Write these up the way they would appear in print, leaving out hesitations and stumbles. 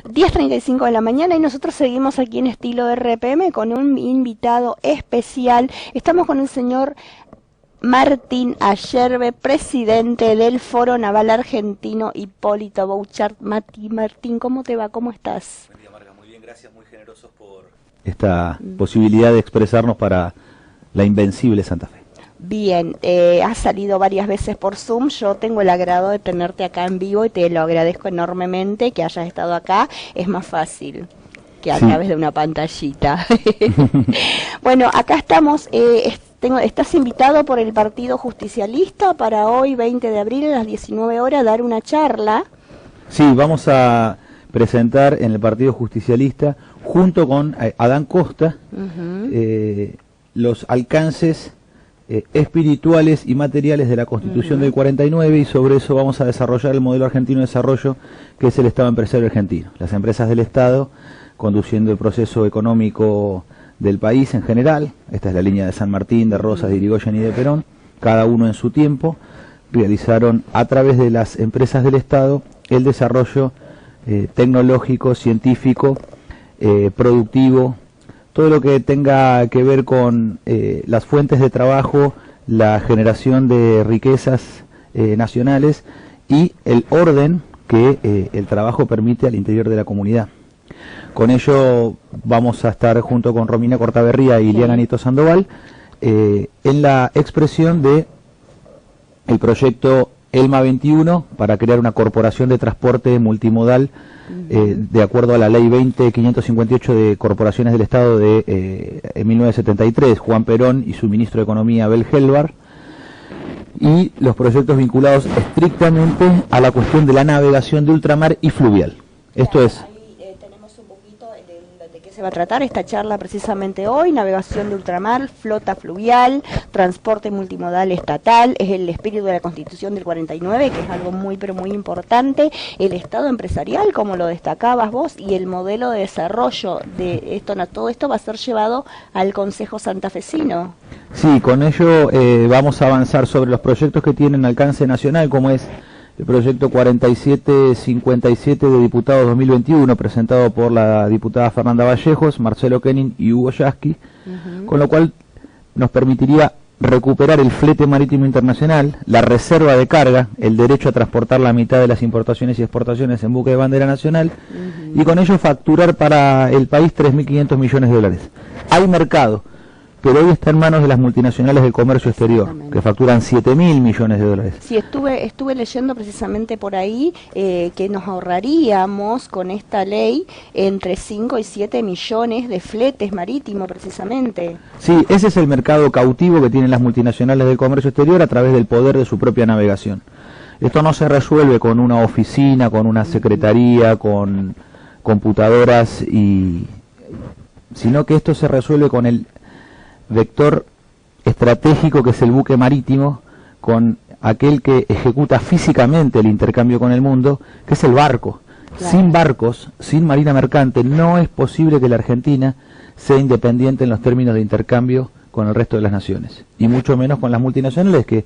10:35 de la mañana y nosotros seguimos aquí en Estilo RPM con un invitado especial. Estamos con el señor Martín Ayerbe, presidente del Foro Naval Argentino Hipólito Bouchard. Martín, ¿cómo te va? ¿Cómo estás? Buen día, Marga. Muy bien, gracias. Muy generosos por esta posibilidad de expresarnos para la invencible Santa Fe. Bien, has salido varias veces por Zoom, yo tengo el agrado de tenerte acá en vivo y te lo agradezco enormemente que hayas estado acá, es más fácil que a través de una pantallita. Bueno, acá estamos, estás invitado por el Partido Justicialista para hoy, 20 de abril, a las 19 horas, dar una charla. Sí, vamos a presentar en el Partido Justicialista, junto con Adán Costa, los alcances espirituales y materiales de la Constitución del 49, y sobre eso vamos a desarrollar el modelo argentino de desarrollo, que es el Estado empresario argentino. Las empresas del Estado conduciendo el proceso económico del país en general. Esta es la línea de San Martín, de Rosas, de Irigoyen y de Perón. Cada uno en su tiempo realizaron a través de las empresas del Estado el desarrollo tecnológico, científico, productivo, todo lo que tenga que ver con las fuentes de trabajo, la generación de riquezas nacionales y el orden que el trabajo permite al interior de la comunidad. Con ello vamos a estar junto con Romina Cortaberría y Liliana Nieto Sandoval en la expresión de el proyecto ELMA 21 para crear una corporación de transporte multimodal de acuerdo a la ley 20.558 de corporaciones del Estado de 1973, Juan Perón y su ministro de Economía Abel Gelbar, y los proyectos vinculados estrictamente a la cuestión de la navegación de ultramar y fluvial. Esto es... Tenemos un poquito de qué se va a tratar esta charla precisamente hoy: navegación de ultramar, flota fluvial, transporte multimodal estatal, es el espíritu de la Constitución del 49, que es algo muy pero muy importante, el Estado empresarial, como lo destacabas vos, y el modelo de desarrollo de esto. Todo esto va a ser llevado al Consejo Santafesino. Sí, con ello vamos a avanzar sobre los proyectos que tienen alcance nacional, como es el proyecto 4757 de Diputados 2021, presentado por la diputada Fernanda Vallejos, Marcelo Kenning y Hugo Yasky, con lo cual nos permitiría recuperar el flete marítimo internacional, la reserva de carga, el derecho a transportar la mitad de las importaciones y exportaciones en buque de bandera nacional, y con ello facturar para el país 3.500 millones de dólares. Hay mercado, pero hoy está en manos de las multinacionales del comercio exterior, que facturan 7.000 millones de dólares. Sí, estuve leyendo precisamente por ahí que nos ahorraríamos con esta ley entre 5 y 7 millones de fletes marítimos precisamente. Sí, ese es el mercado cautivo que tienen las multinacionales del comercio exterior a través del poder de su propia navegación. Esto no se resuelve con una oficina, con una secretaría, con computadoras, sino que esto se resuelve con el vector estratégico que es el buque marítimo, con aquel que ejecuta físicamente el intercambio con el mundo, que es el barco. Claro. Sin barcos, sin marina mercante, no es posible que la Argentina sea independiente en los términos de intercambio con el resto de las naciones, y mucho menos con las multinacionales, que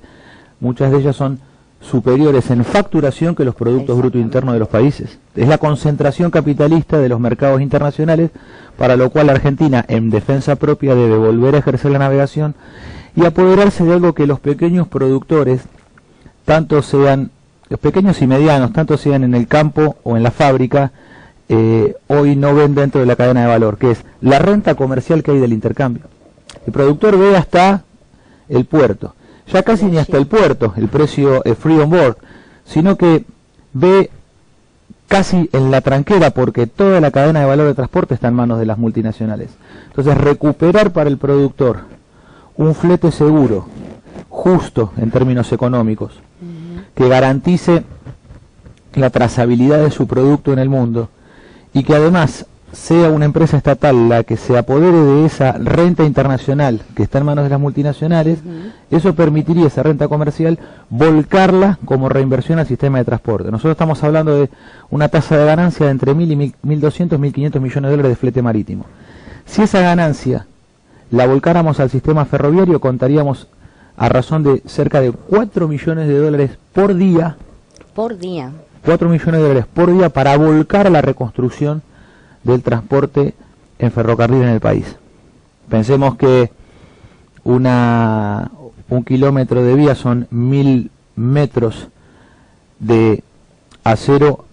muchas de ellas son superiores en facturación que los productos brutos internos de los países. Es la concentración capitalista de los mercados internacionales, para lo cual la Argentina, en defensa propia, debe volver a ejercer la navegación y apoderarse de algo que los pequeños productores, tanto sean los pequeños y medianos, tanto sean en el campo o en la fábrica, hoy no ven dentro de la cadena de valor, que es la renta comercial que hay del intercambio. El productor ve hasta el puerto, ya casi ni hasta el puerto, el precio free on board, sino que ve casi en la tranquera, porque toda la cadena de valor de transporte está en manos de las multinacionales. Entonces, recuperar para el productor un flete seguro, justo en términos económicos, que garantice la trazabilidad de su producto en el mundo, y que además sea una empresa estatal la que se apodere de esa renta internacional que está en manos de las multinacionales, eso permitiría esa renta comercial volcarla como reinversión al sistema de transporte. Nosotros estamos hablando de una tasa de ganancia de entre 1.000 y 1.200, 1.500 millones de dólares de flete marítimo. Si esa ganancia la volcáramos al sistema ferroviario, contaríamos a razón de cerca de 4 millones de dólares por día 4 millones de dólares por día para volcar a la reconstrucción del transporte en ferrocarril en el país. Pensemos que un kilómetro de vía son 1000 metros de acero,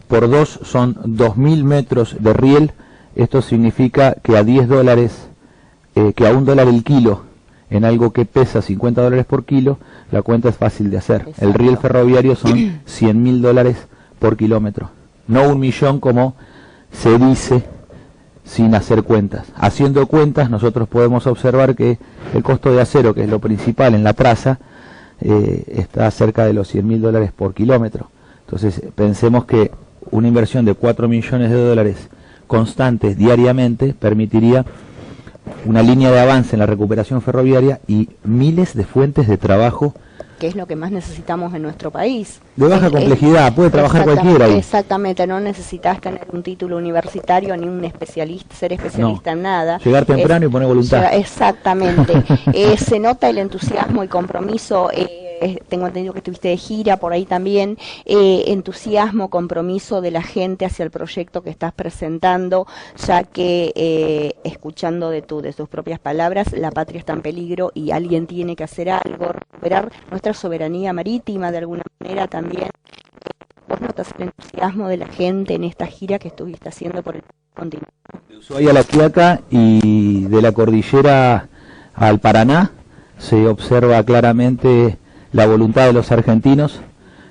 por 2 son 2000 metros de riel. Esto significa que a 10 dólares, que a $1 el kilo, en algo que pesa 50 dólares por kilo, la cuenta es fácil de hacer. Exacto. El riel ferroviario son $100.000 por kilómetro, no 1 millón como se dice sin hacer cuentas. Haciendo cuentas nosotros podemos observar que el costo de acero, que es lo principal en la traza, está cerca de los $100.000 por kilómetro. Entonces pensemos que una inversión de 4 millones de dólares constantes diariamente permitiría una línea de avance en la recuperación ferroviaria y miles de fuentes de trabajo, que es lo que más necesitamos en nuestro país. De baja complejidad, puede trabajar cualquiera ahí. Exactamente, no necesitas tener un título universitario ni un especialista, ser especialista en nada. Llegar temprano y poner voluntad. Exactamente. Se nota el entusiasmo y compromiso. Tengo entendido que estuviste de gira por ahí también, entusiasmo, compromiso de la gente hacia el proyecto que estás presentando, ya que escuchando de tus propias palabras, la patria está en peligro y alguien tiene que hacer algo, recuperar nuestra soberanía marítima de alguna manera también. ¿Vos notas el entusiasmo de la gente en esta gira que estuviste haciendo por el continente? De Ushuaia a La Quiaca y de la cordillera al Paraná se observa claramente la voluntad de los argentinos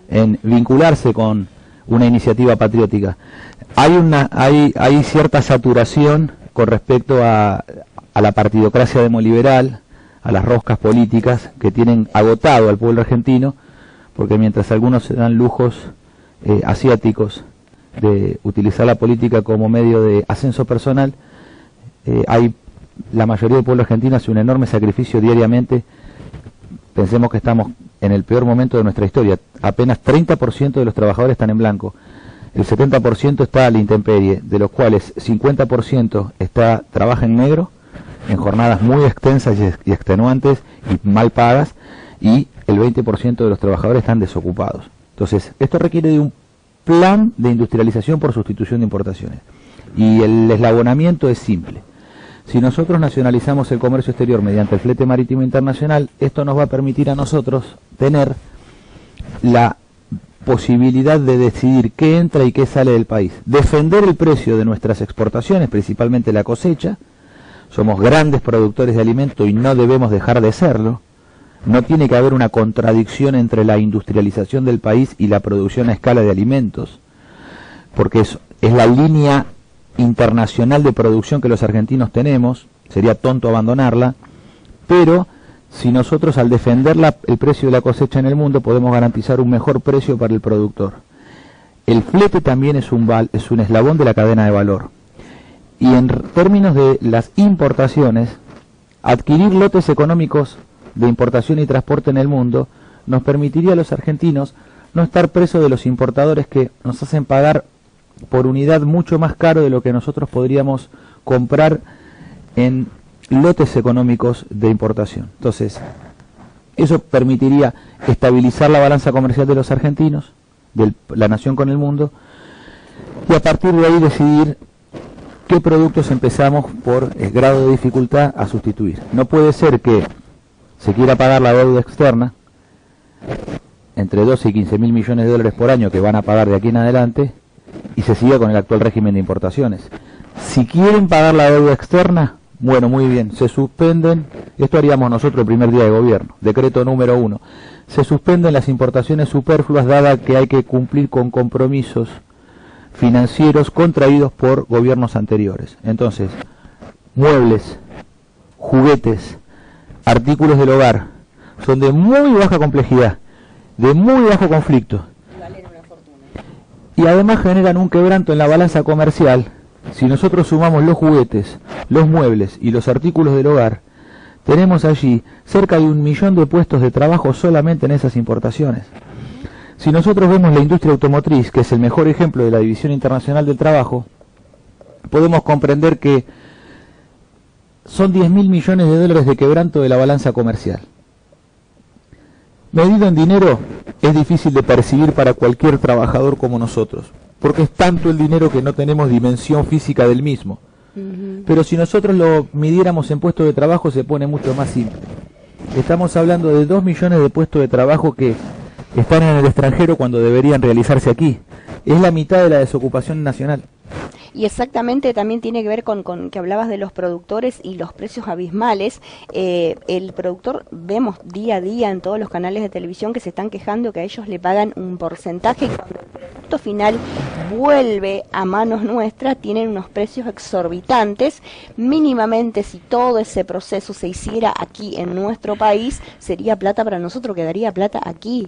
en vincularse con una iniciativa patriótica. Hay cierta saturación con respecto a la partidocracia demoliberal, a las roscas políticas que tienen agotado al pueblo argentino, porque mientras algunos se dan lujos asiáticos de utilizar la política como medio de ascenso personal, la mayoría del pueblo argentino hace un enorme sacrificio diariamente. Pensemos que estamos en el peor momento de nuestra historia. Apenas 30% de los trabajadores están en blanco. El 70% está a la intemperie, de los cuales 50% trabaja en negro, en jornadas muy extensas y extenuantes y mal pagas, y el 20% de los trabajadores están desocupados. Entonces, esto requiere de un plan de industrialización por sustitución de importaciones. Y el eslabonamiento es simple. Si nosotros nacionalizamos el comercio exterior mediante el flete marítimo internacional, esto nos va a permitir a nosotros tener la posibilidad de decidir qué entra y qué sale del país, defender el precio de nuestras exportaciones, principalmente la cosecha. Somos grandes productores de alimento y no debemos dejar de serlo. No tiene que haber una contradicción entre la industrialización del país y la producción a escala de alimentos, porque es la línea internacional de producción que los argentinos tenemos. Sería tonto abandonarla, pero si nosotros al defender el precio de la cosecha en el mundo podemos garantizar un mejor precio para el productor. El flete también es un eslabón de la cadena de valor. Y en términos de las importaciones, adquirir lotes económicos de importación y transporte en el mundo nos permitiría a los argentinos no estar presos de los importadores que nos hacen pagar por unidad mucho más caro de lo que nosotros podríamos comprar en lotes económicos de importación. Entonces, eso permitiría estabilizar la balanza comercial de los argentinos, de la nación con el mundo, y a partir de ahí decidir qué productos empezamos por grado de dificultad a sustituir. No puede ser que se quiera pagar la deuda externa, entre 12 y 15 mil millones de dólares por año que van a pagar de aquí en adelante, y se siga con el actual régimen de importaciones. Si quieren pagar la deuda externa, bueno, muy bien, se suspenden, esto haríamos nosotros el primer día de gobierno, decreto número 1, se suspenden las importaciones superfluas, dada que hay que cumplir con compromisos financieros contraídos por gobiernos anteriores. Entonces, muebles, juguetes, artículos del hogar, son de muy baja complejidad, de muy bajo conflicto, y además generan un quebranto en la balanza comercial. Si nosotros sumamos los juguetes, los muebles y los artículos del hogar, tenemos allí cerca de 1 millón de puestos de trabajo solamente en esas importaciones. Si nosotros vemos la industria automotriz, que es el mejor ejemplo de la División Internacional del Trabajo, podemos comprender que son 10.000 millones de dólares de quebranto de la balanza comercial. Medido en dinero, es difícil de percibir para cualquier trabajador como nosotros, porque es tanto el dinero que no tenemos dimensión física del mismo. Pero si nosotros lo midiéramos en puestos de trabajo, se pone mucho más simple. Estamos hablando de 2 millones de puestos de trabajo que están en el extranjero cuando deberían realizarse aquí. Es la mitad de la desocupación nacional. Y exactamente también tiene que ver con que hablabas de los productores y los precios abismales. El productor, vemos día a día en todos los canales de televisión que se están quejando que a ellos le pagan un porcentaje y cuando el producto final vuelve a manos nuestras tienen unos precios exorbitantes. Mínimamente, si todo ese proceso se hiciera aquí en nuestro país, sería plata para nosotros, quedaría plata aquí.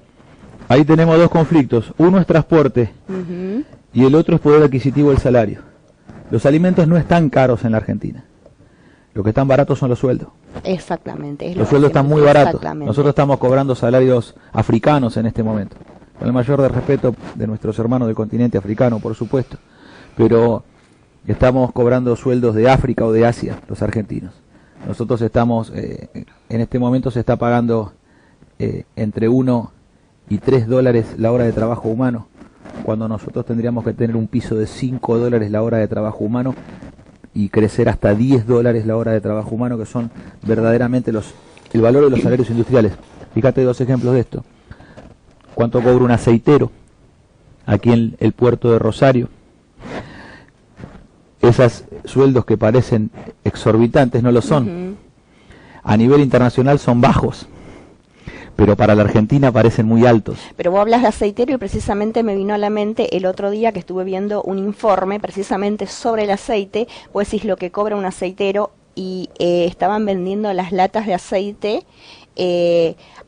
Ahí tenemos dos conflictos. Uno es transporte y el otro es poder adquisitivo del salario. Los alimentos no están caros en la Argentina. Lo que están baratos son los sueldos. Exactamente. Los sueldos están muy baratos. Nosotros estamos cobrando salarios africanos en este momento. Con el mayor de respeto de nuestros hermanos del continente africano, por supuesto. Pero estamos cobrando sueldos de África o de Asia, los argentinos. Nosotros estamos, en este momento se está pagando entre 1 y 3 dólares la hora de trabajo humano, cuando nosotros tendríamos que tener un piso de 5 dólares la hora de trabajo humano y crecer hasta 10 dólares la hora de trabajo humano, que son verdaderamente el valor de los salarios industriales. Fíjate dos ejemplos de esto. ¿Cuánto cobra un aceitero aquí en el puerto de Rosario? Esos sueldos que parecen exorbitantes no lo son. A nivel internacional son bajos, pero para la Argentina parecen muy altos. Pero vos hablas de aceitero y precisamente me vino a la mente el otro día que estuve viendo un informe precisamente sobre el aceite. Vos decís lo que cobra un aceitero y estaban vendiendo las latas de aceite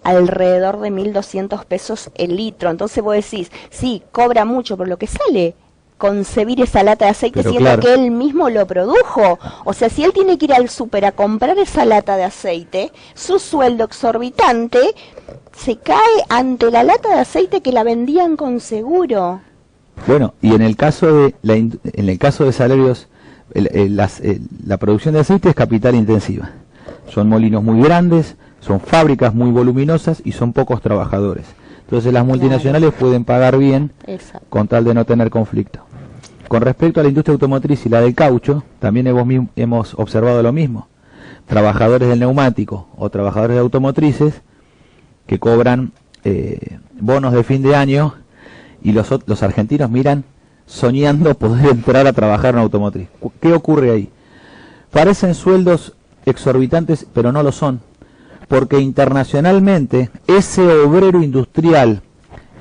alrededor de 1.200 pesos el litro. Entonces vos decís, sí, cobra mucho, pero lo que sale concebir esa lata de aceite, pero siendo claro que él mismo lo produjo. O sea, si él tiene que ir al súper a comprar esa lata de aceite, su sueldo exorbitante se cae ante la lata de aceite que la vendían con seguro. Bueno, y en el caso de salarios, la producción de aceite es capital intensiva. Son molinos muy grandes, son fábricas muy voluminosas y son pocos trabajadores. Entonces las multinacionales pueden pagar bien con tal de no tener conflicto. Con respecto a la industria automotriz y la del caucho, también hemos observado lo mismo. Trabajadores del neumático o trabajadores de automotrices que cobran bonos de fin de año y los argentinos miran soñando poder entrar a trabajar en automotriz. ¿Qué ocurre ahí? Parecen sueldos exorbitantes, pero no lo son. Porque internacionalmente ese obrero industrial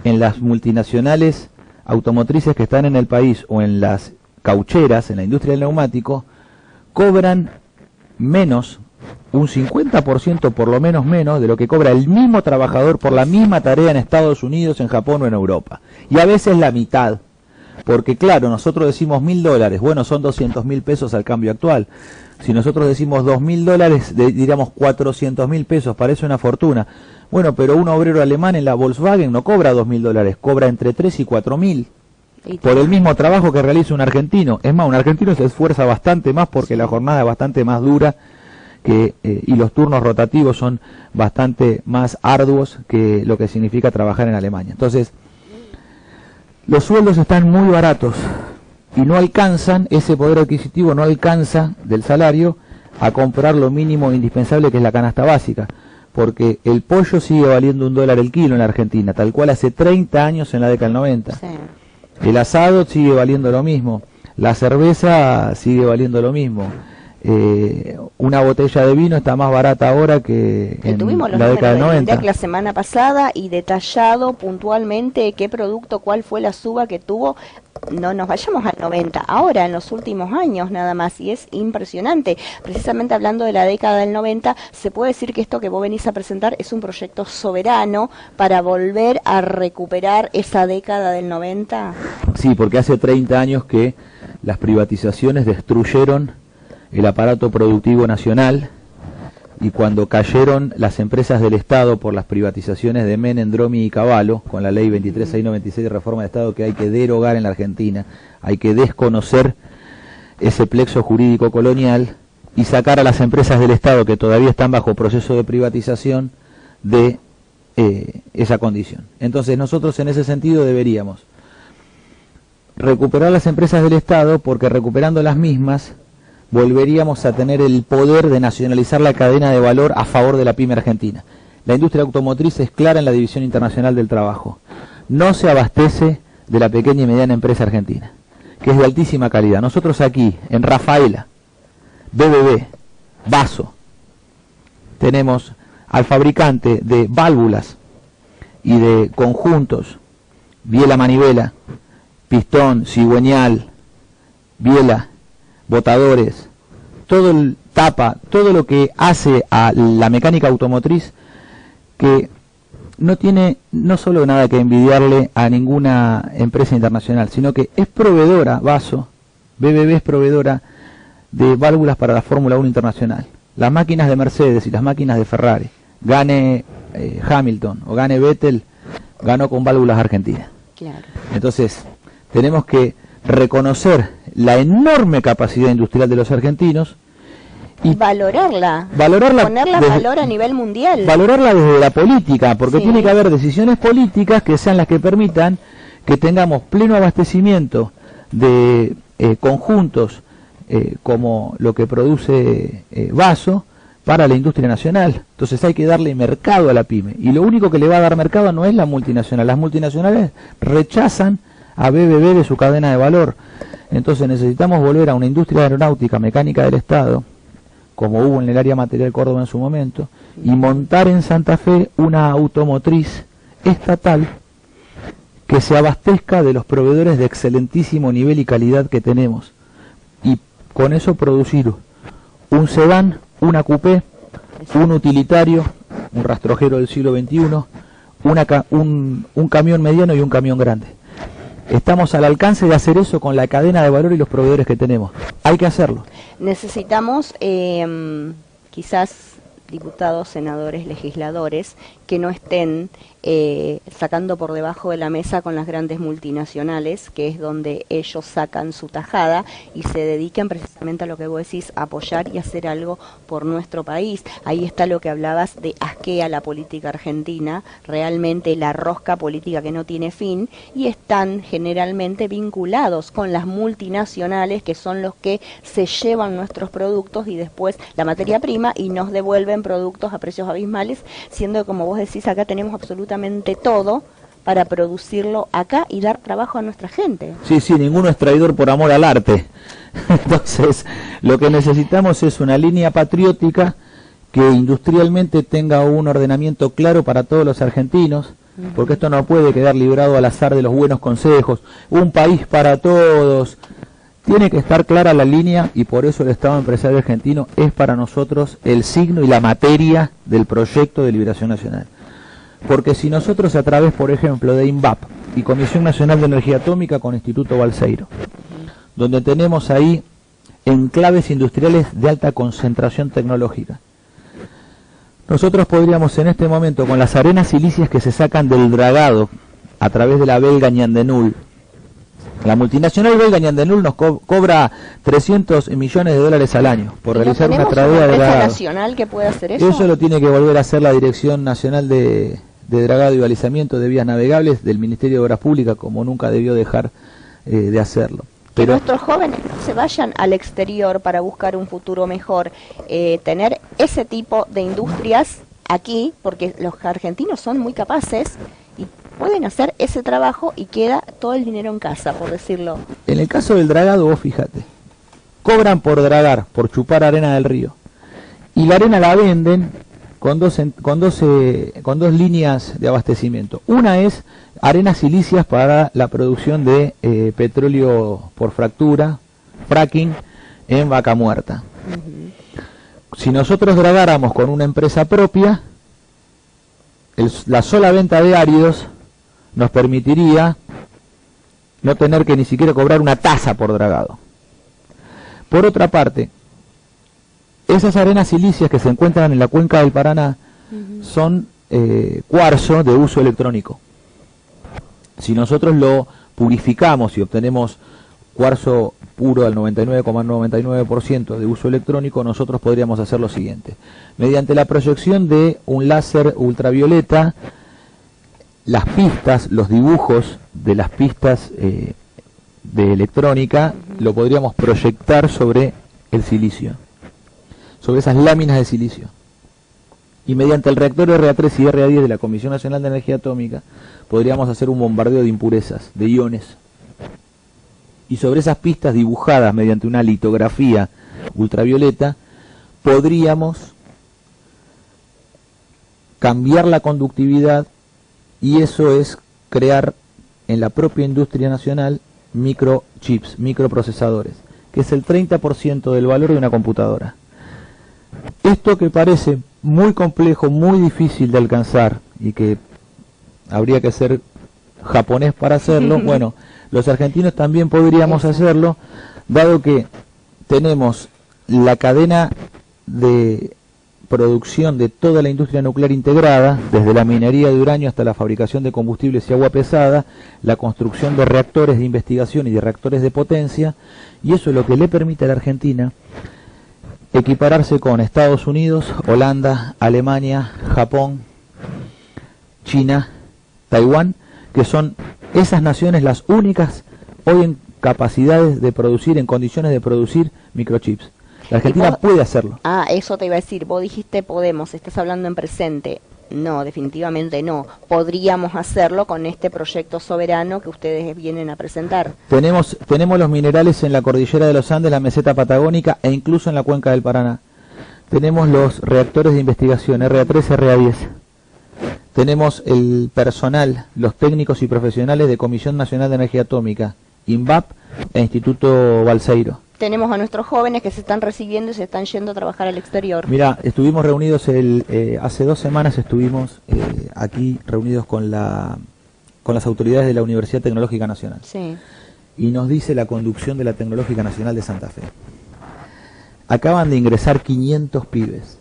en las multinacionales automotrices que están en el país o en las caucheras, en la industria del neumático, cobran menos, un 50% por lo menos menos de lo que cobra el mismo trabajador por la misma tarea en Estados Unidos, en Japón o en Europa. Y a veces la mitad. Porque claro, nosotros decimos $1.000, bueno, son 200.000 pesos al cambio actual. Si nosotros decimos $2.000, diríamos 400.000 pesos, parece una fortuna. Bueno, pero un obrero alemán en la Volkswagen no cobra $2.000, cobra entre 3 y 4.000 por el mismo trabajo que realiza un argentino. Es más, un argentino se esfuerza bastante más porque la jornada es bastante más dura y los turnos rotativos son bastante más arduos que lo que significa trabajar en Alemania. Entonces, los sueldos están muy baratos y no alcanzan, ese poder adquisitivo no alcanza del salario a comprar lo mínimo indispensable que es la canasta básica, porque el pollo sigue valiendo $1 el kilo en la Argentina, tal cual hace 30 años en la década del 90. Sí. El asado sigue valiendo lo mismo, la cerveza sigue valiendo lo mismo. Una botella de vino está más barata ahora que en la década del 90. La semana pasada y detallado puntualmente qué producto, cuál fue la suba que tuvo. No nos vayamos al 90, ahora en los últimos años nada más, y es impresionante. Precisamente hablando de la década del 90, se puede decir que esto que vos venís a presentar es un proyecto soberano para volver a recuperar esa década del 90. Sí, porque hace 30 años que las privatizaciones destruyeron el aparato productivo nacional, y cuando cayeron las empresas del Estado por las privatizaciones de Menem, Dromi y Cavallo, con la ley 23696 de reforma de Estado que hay que derogar en la Argentina, hay que desconocer ese plexo jurídico colonial y sacar a las empresas del Estado que todavía están bajo proceso de privatización de esa condición. Entonces nosotros en ese sentido deberíamos recuperar las empresas del Estado, porque recuperando las mismas volveríamos a tener el poder de nacionalizar la cadena de valor a favor de la pyme argentina. La industria automotriz es clara en la División Internacional del Trabajo. No se abastece de la pequeña y mediana empresa argentina, que es de altísima calidad. Nosotros aquí, en Rafaela, BBB, Vaso, tenemos al fabricante de válvulas y de conjuntos, biela manivela, pistón, cigüeñal, biela, botadores, todo el tapa, todo lo que hace a la mecánica automotriz, que no tiene no solo nada que envidiarle a ninguna empresa internacional, sino que es proveedora, Vaso, BBB es proveedora de válvulas para la Fórmula 1 internacional. Las máquinas de Mercedes y las máquinas de Ferrari, gane Hamilton o gane Vettel, ganó con válvulas argentinas. Claro. Entonces, tenemos que reconocer la enorme capacidad industrial de los argentinos y valorarla, ponerla en valor a nivel mundial. Valorarla desde la política, porque sí, tiene que haber decisiones políticas que sean las que permitan que tengamos pleno abastecimiento de conjuntos como lo que produce Vaso para la industria nacional. Entonces hay que darle mercado a la pyme, y lo único que le va a dar mercado no es la multinacional. Las multinacionales rechazan a BBB de su cadena de valor. Entonces necesitamos volver a una industria aeronáutica mecánica del Estado, como hubo en el área material Córdoba en su momento, y montar en Santa Fe una automotriz estatal que se abastezca de los proveedores de excelentísimo nivel y calidad que tenemos, y con eso producir un sedán, una coupé, un utilitario, un rastrojero del siglo XXI, un camión mediano y un camión grande. Estamos al alcance de hacer eso con la cadena de valor y los proveedores que tenemos. Hay que hacerlo. Necesitamos quizás diputados, senadores, legisladores que no estén sacando por debajo de la mesa con las grandes multinacionales, que es donde ellos sacan su tajada, y se dediquen precisamente a lo que vos decís, a apoyar y hacer algo por nuestro país. Ahí está lo que hablabas de asquea la política argentina, realmente la rosca política que no tiene fin, y están generalmente vinculados con las multinacionales, que son los que se llevan nuestros productos y después la materia prima y nos devuelven productos a precios abismales, siendo que, como vos decís, acá tenemos absolutamente todo para producirlo acá y dar trabajo a nuestra gente. Sí, sí, ninguno es traidor por amor al arte. Entonces, lo que necesitamos es una línea patriótica que industrialmente tenga un ordenamiento claro para todos los argentinos, porque esto no puede quedar librado al azar de los buenos consejos. Un país para todos. Tiene que estar clara la línea, y por eso el Estado Empresario Argentino es para nosotros el signo y la materia del proyecto de liberación nacional. Porque si nosotros, a través, por ejemplo, de INVAP y Comisión Nacional de Energía Atómica con Instituto Balseiro, donde tenemos ahí enclaves industriales de alta concentración tecnológica, nosotros podríamos en este momento, con las arenas silicias que se sacan del dragado a través de la belga Ñandenul, la multinacional belga Ñandenul nos cobra 300 millones de dólares al año por realizar una tradea de dragado. Nacional que puede hacer eso? Eso lo tiene que volver a hacer la Dirección Nacional de Dragado y Balizamiento de Vías Navegables del Ministerio de Obras Públicas, como nunca debió dejar de hacerlo. Pero que nuestros jóvenes no se vayan al exterior para buscar un futuro mejor, tener ese tipo de industrias aquí, porque los argentinos son muy capaces y pueden hacer ese trabajo y queda todo el dinero en casa, por decirlo. En el caso del dragado, vos fíjate, cobran por dragar, por chupar arena del río, y la arena la venden con dos líneas de abastecimiento. Una es arenas silicias para la producción de petróleo por fractura, fracking, en Vaca Muerta. Si nosotros dragáramos con una empresa propia, la sola venta de áridos nos permitiría no tener que ni siquiera cobrar una tasa por dragado. Por otra parte, esas arenas silicias que se encuentran en la cuenca del Paraná son cuarzo de uso electrónico. Si nosotros lo purificamos y obtenemos cuarzo puro al 99,99% de uso electrónico, nosotros podríamos hacer lo siguiente. Mediante la proyección de un láser ultravioleta, las pistas, los dibujos de las pistas de electrónica, lo podríamos proyectar sobre el silicio, sobre esas láminas de silicio. Y mediante el reactor RA3 y RA10 de la Comisión Nacional de Energía Atómica podríamos hacer un bombardeo de impurezas, de iones. Y sobre esas pistas dibujadas mediante una litografía ultravioleta podríamos cambiar la conductividad, y eso es crear en la propia industria nacional microchips, microprocesadores, que es el 30% del valor de una computadora. Esto que parece muy complejo, muy difícil de alcanzar y que habría que ser japonés para hacerlo, bueno, los argentinos también podríamos hacerlo, dado que tenemos la cadena de producción de toda la industria nuclear integrada, desde la minería de uranio hasta la fabricación de combustibles y agua pesada, la construcción de reactores de investigación y de reactores de potencia, y eso es lo que le permite a la Argentina equipararse con Estados Unidos, Holanda, Alemania, Japón, China, Taiwán, que son esas naciones las únicas hoy en capacidades de producir, en condiciones de producir microchips. La Argentina puede hacerlo. Eso te iba a decir. Vos dijiste podemos, estás hablando en presente. No, definitivamente no. Podríamos hacerlo con este proyecto soberano que ustedes vienen a presentar. Tenemos los minerales en la cordillera de los Andes, la meseta patagónica e incluso en la cuenca del Paraná. Tenemos los reactores de investigación RA3, RA10. Tenemos el personal, los técnicos y profesionales de Comisión Nacional de Energía Atómica, INVAP e Instituto Balseiro. Tenemos a nuestros jóvenes que se están recibiendo y se están yendo a trabajar al exterior. Mira, estuvimos reunidos hace 2 semanas, estuvimos aquí reunidos con las autoridades de la Universidad Tecnológica Nacional. Sí. Y nos dice la conducción de la Tecnológica Nacional de Santa Fe: acaban de ingresar 500 pibes.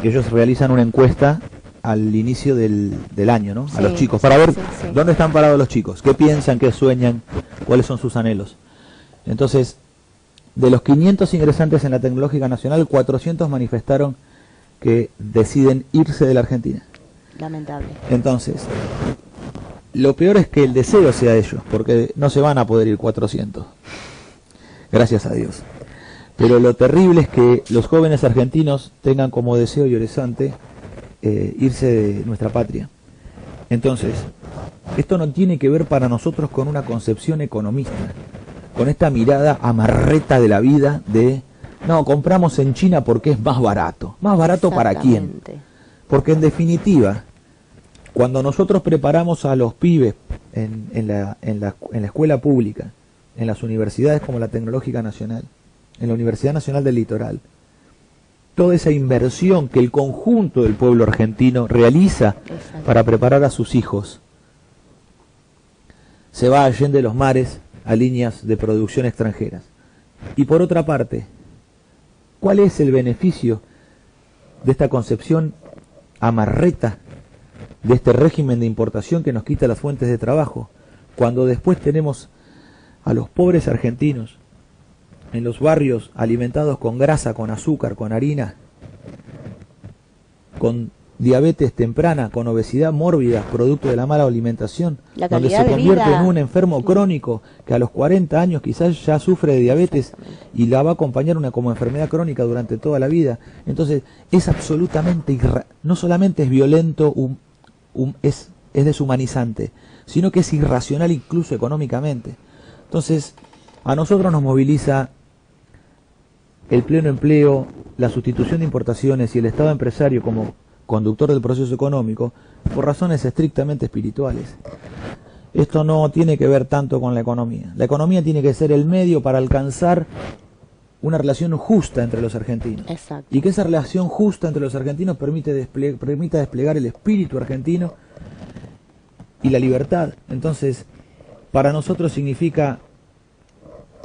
Ellos realizan una encuesta al inicio del año, ¿no? Sí, a los chicos, para ver dónde están parados los chicos, qué piensan, qué sueñan, cuáles son sus anhelos. Entonces, de los 500 ingresantes en la Tecnológica Nacional, 400 manifestaron que deciden irse de la Argentina. Lamentable. Entonces, lo peor es que el deseo sea de ellos, porque no se van a poder ir 400. Gracias a Dios. Pero lo terrible es que los jóvenes argentinos tengan como deseo y horizonte irse de nuestra patria. Entonces, esto no tiene que ver para nosotros con una concepción economista, con esta mirada amarreta de la vida de, no, compramos en China porque es más barato. ¿Más barato para quién? Porque en definitiva, cuando nosotros preparamos a los pibes en la escuela pública, en las universidades como la Tecnológica Nacional, en la Universidad Nacional del Litoral, toda esa inversión que el conjunto del pueblo argentino realiza para preparar a sus hijos, se va allende los mares a líneas de producción extranjeras. Y por otra parte, ¿cuál es el beneficio de esta concepción amarreta, de este régimen de importación que nos quita las fuentes de trabajo, cuando después tenemos a los pobres argentinos en los barrios alimentados con grasa, con azúcar, con harina, con diabetes temprana, con obesidad mórbida, producto de la mala alimentación, donde se convierte en un enfermo crónico que a los 40 años quizás ya sufre de diabetes y la va a acompañar como enfermedad crónica durante toda la vida? Entonces es absolutamente, no solamente es violento, es deshumanizante, sino que es irracional incluso económicamente. Entonces a nosotros nos moviliza el pleno empleo, la sustitución de importaciones y el Estado empresario como conductor del proceso económico por razones estrictamente espirituales. Esto no tiene que ver tanto con la economía. La economía tiene que ser el medio para alcanzar una relación justa entre los argentinos. Exacto. Y que esa relación justa entre los argentinos permita desplegar el espíritu argentino y la libertad. Entonces, para nosotros significa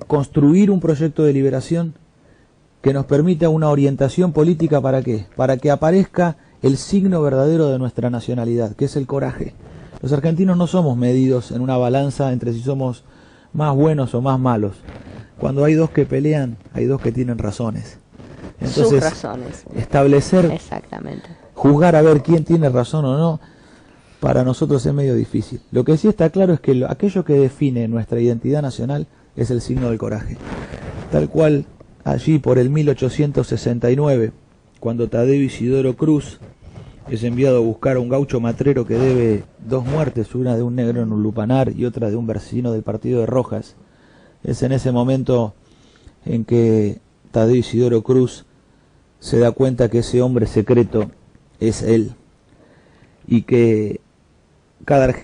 construir un proyecto de liberación que nos permita una orientación política. ¿Para qué? Para que aparezca el signo verdadero de nuestra nacionalidad, que es el coraje. Los argentinos no somos medidos en una balanza entre si somos más buenos o más malos. Cuando hay dos que pelean, hay dos que tienen razones. Entonces, sus razones. Establecer, exactamente, juzgar a ver quién tiene razón o no, para nosotros es medio difícil. Lo que sí está claro es que aquello que define nuestra identidad nacional es el signo del coraje. Tal cual allí por el 1869, cuando Tadeo Isidoro Cruz es enviado a buscar a un gaucho matrero que debe 2 muertes, una de un negro en un lupanar y otra de un vecino del partido de Rojas. Es en ese momento en que Tadeo Isidoro Cruz se da cuenta que ese hombre secreto es él, y que cada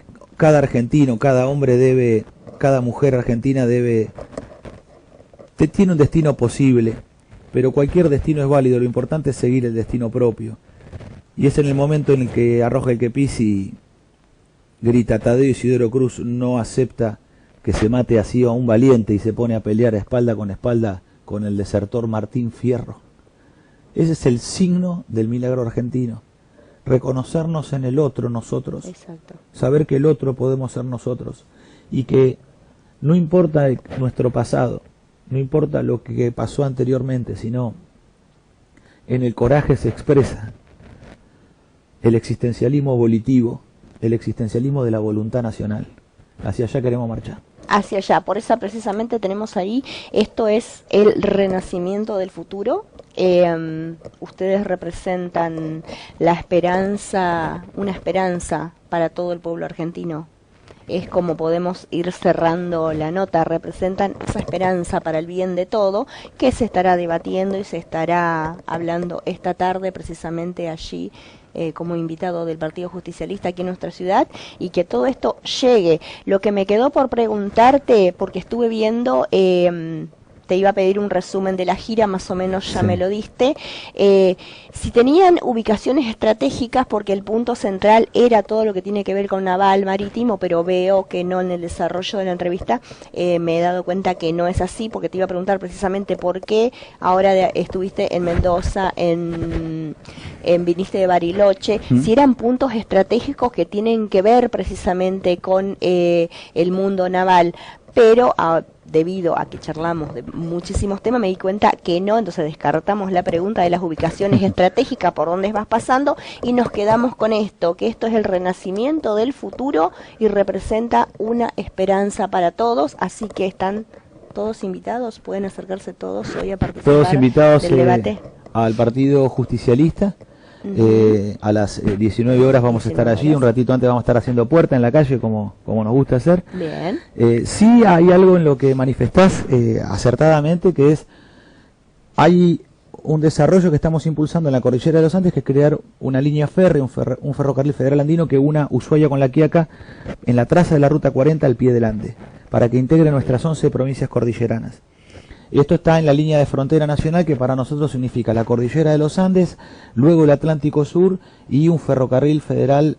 argentino, cada hombre cada mujer argentina tiene un destino posible, pero cualquier destino es válido, lo importante es seguir el destino propio. Y es en el momento en el que arroja el kepis y grita: Tadeo Isidoro Cruz no acepta que se mate así a un valiente, y se pone a pelear espalda con el desertor Martín Fierro. Ese es el signo del milagro argentino. Reconocernos en el otro nosotros. Exacto. Saber que el otro podemos ser nosotros. Y que no importa nuestro pasado, no importa lo que pasó anteriormente, sino en el coraje se expresa el existencialismo volitivo, el existencialismo de la voluntad nacional. Hacia allá queremos marchar. Hacia allá, por eso precisamente tenemos ahí, esto es el renacimiento del futuro. Ustedes representan la esperanza, una esperanza para todo el pueblo argentino. Es como podemos ir cerrando la nota, representan esa esperanza para el bien de todo, que se estará debatiendo y se estará hablando esta tarde precisamente allí como invitado del Partido Justicialista aquí en nuestra ciudad, y que todo esto llegue. Lo que me quedó por preguntarte, porque estuve viendo, te iba a pedir un resumen de la gira, más o menos ya me lo diste, si tenían ubicaciones estratégicas, porque el punto central era todo lo que tiene que ver con naval, marítimo, pero veo que no en el desarrollo de la entrevista, me he dado cuenta que no es así, porque te iba a preguntar precisamente por qué ahora estuviste en Mendoza, viniste de Bariloche, si eran puntos estratégicos que tienen que ver precisamente con el mundo naval, pero debido a que charlamos de muchísimos temas, me di cuenta que no, entonces descartamos la pregunta de las ubicaciones estratégicas, por dónde vas pasando, y nos quedamos con esto, que esto es el renacimiento del futuro y representa una esperanza para todos, así que están todos invitados, pueden acercarse todos hoy a participar todos invitados del debate. Al Partido Justicialista. A las 19 horas vamos a estar allí, un ratito antes vamos a estar haciendo puerta en la calle como nos gusta hacer. Bien. Sí hay algo en lo que manifestás acertadamente, que es, hay un desarrollo que estamos impulsando en la cordillera de los Andes, que es crear una línea férrea, un ferrocarril federal andino que una Ushuaia con La Quiaca en la traza de la Ruta 40 al pie del Ande, para que integre nuestras 11 provincias cordilleranas. Esto está en la línea de frontera nacional, que para nosotros significa la cordillera de los Andes, luego el Atlántico Sur y un ferrocarril federal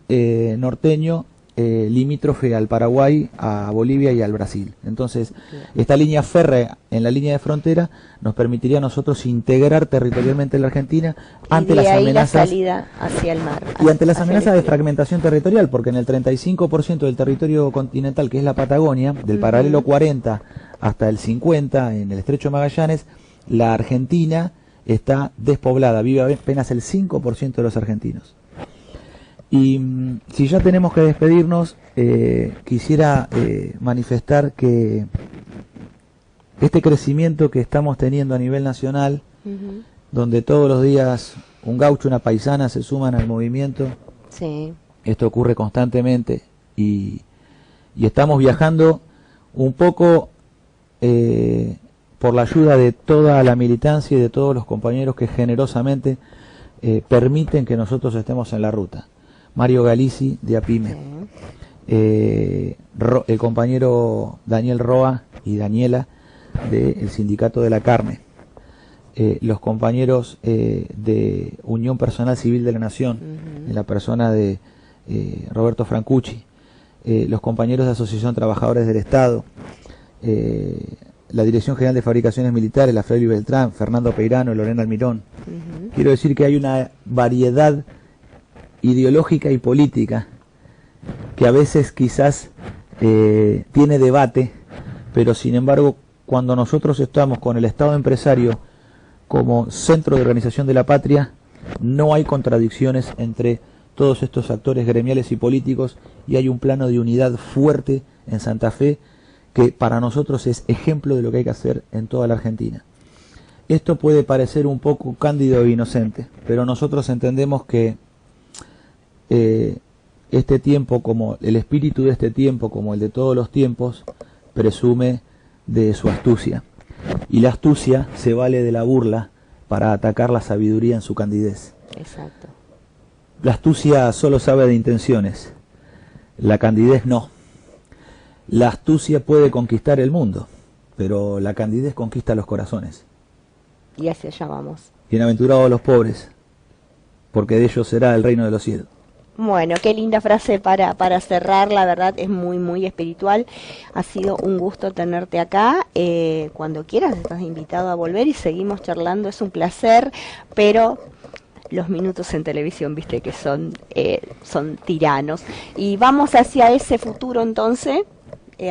norteño limítrofe al Paraguay, a Bolivia y al Brasil. Entonces, esta línea férrea en la línea de frontera nos permitiría a nosotros integrar territorialmente la Argentina ante las amenazas, la salida hacia el mar, y ante las amenazas de fragmentación territorial, porque en el 35% del territorio continental, que es la Patagonia, del paralelo 40 hasta el 50 en el estrecho de Magallanes, la Argentina está despoblada, vive apenas el 5% de los argentinos. Y si ya tenemos que despedirnos, quisiera manifestar que este crecimiento que estamos teniendo a nivel nacional, donde todos los días un gaucho, una paisana se suman al movimiento, esto ocurre constantemente, y estamos viajando un poco por la ayuda de toda la militancia y de todos los compañeros que generosamente permiten que nosotros estemos en la ruta. Mario Galici de APIME, el compañero Daniel Roa y Daniela del Sindicato de la Carne, los compañeros de Unión Personal Civil de la Nación, en la persona de Roberto Francucci, los compañeros de Asociación de Trabajadores del Estado, la Dirección General de Fabricaciones Militares, la Freire Beltrán, Fernando Peirano, Lorena Almirón. Quiero decir que hay una variedad ideológica y política que a veces quizás tiene debate, pero sin embargo cuando nosotros estamos con el Estado empresario como centro de organización de la patria, no hay contradicciones entre todos estos actores gremiales y políticos, y hay un plano de unidad fuerte en Santa Fe que para nosotros es ejemplo de lo que hay que hacer en toda la Argentina. Esto puede parecer un poco cándido e inocente, pero nosotros entendemos que este tiempo, como el espíritu de este tiempo, como el de todos los tiempos, presume de su astucia. Y la astucia se vale de la burla para atacar la sabiduría en su candidez. Exacto. La astucia solo sabe de intenciones, la candidez no. La astucia puede conquistar el mundo, pero la candidez conquista los corazones. Y hacia allá vamos. Bienaventurados los pobres, porque de ellos será el reino de los cielos. Bueno, qué linda frase para cerrar, la verdad es muy, muy espiritual. Ha sido un gusto tenerte acá. Cuando quieras estás invitado a volver y seguimos charlando, es un placer, pero los minutos en televisión, viste que son tiranos. Y vamos hacia ese futuro entonces,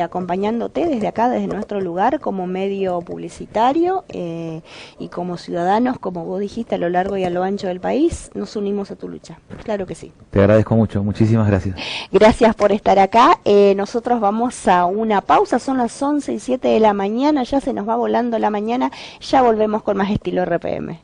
acompañándote desde acá, desde nuestro lugar, como medio publicitario y como ciudadanos, como vos dijiste, a lo largo y a lo ancho del país, nos unimos a tu lucha. Claro que sí. Te agradezco mucho, muchísimas gracias. Gracias por estar acá. Nosotros vamos a una pausa, son las 11:07 de la mañana, ya se nos va volando la mañana, ya volvemos con más estilo RPM.